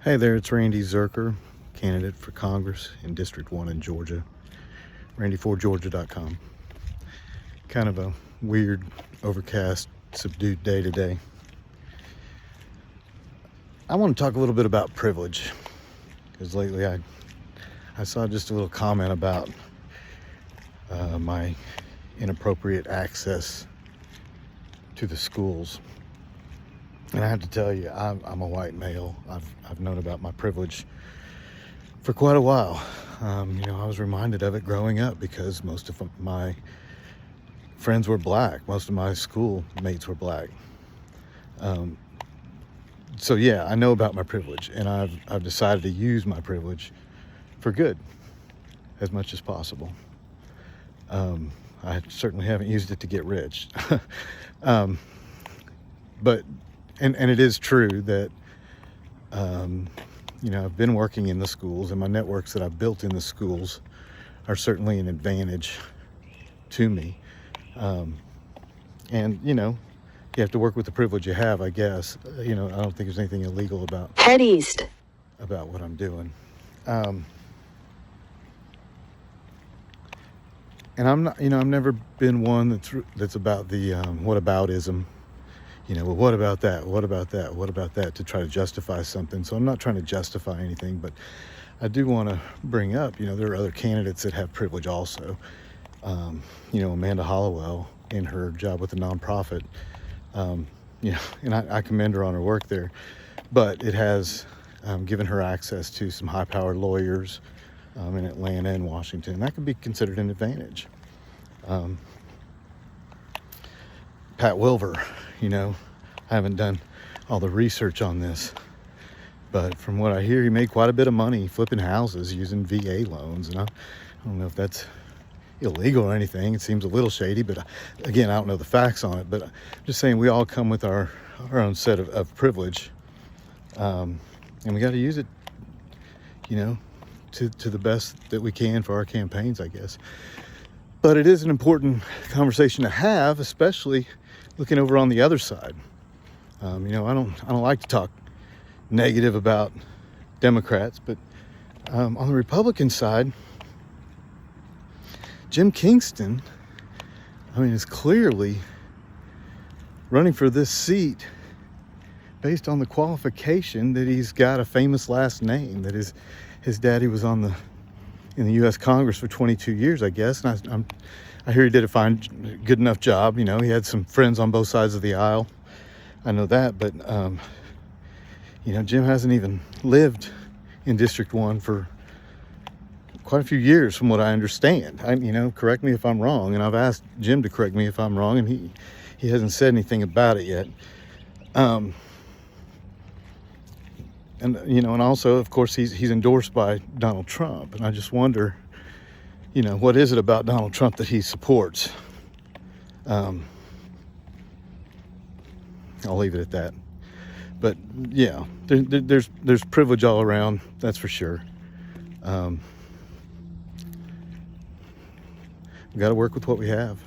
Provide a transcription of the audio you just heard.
Hey there, it's Randy Zerker, candidate for Congress in District 1 in Georgia. randy4georgia.com. Kind of a weird, overcast, subdued day today. I want to talk a little bit about privilege, because lately I saw just a little comment about my inappropriate access to the schools. And I have to tell you, I'm a white male. I've known about my privilege for quite a while. I was reminded of it growing up because most of my friends were black. Most of my school mates were black. So yeah, I know about my privilege, and I've decided to use my privilege for good as much as possible. I certainly haven't used it to get rich. But it is true that, I've been working in the schools, and my networks that I've built in the schools are certainly an advantage to me. You have to work with the privilege you have, I guess. I don't think there's anything illegal about Head east. about what I'm doing. And I'm not, I've never been one that's about the whataboutism. Well, what about that? What about that? What about that? To try to justify something. So I'm not trying to justify anything, but I do want to bring up, there are other candidates that have privilege also. Amanda Hollowell in her job with the nonprofit, and I commend her on her work there, but it has given her access to some high-powered lawyers in Atlanta and Washington. And that could be considered an advantage. Pat Wilver, I haven't done all the research on this, but from what I hear, he made quite a bit of money flipping houses using VA loans. And I don't know if that's illegal or anything. It seems a little shady, but again, I don't know the facts on it. But I'm just saying, we all come with our own set of privilege, and we got to use it, to the best that we can for our campaigns, I guess. But it is an important conversation to have, especially looking over on the other side. I don't like to talk negative about Democrats, but on the Republican side, Jim Kingston, is clearly running for this seat based on the qualification that he's got a famous last name, that his daddy was in the U.S. Congress for 22 years, I guess. And I hear he did a fine, good enough job. He had some friends on both sides of the aisle. I know that, but, Jim hasn't even lived in District 1 for quite a few years, from what I understand. Correct me if I'm wrong, and I've asked Jim to correct me if I'm wrong, and he hasn't said anything about it yet. And also, of course, he's endorsed by Donald Trump, and I just wonder, what is it about Donald Trump that he supports? I'll leave it at that. But yeah, there's privilege all around, that's for sure. We got to work with what we have.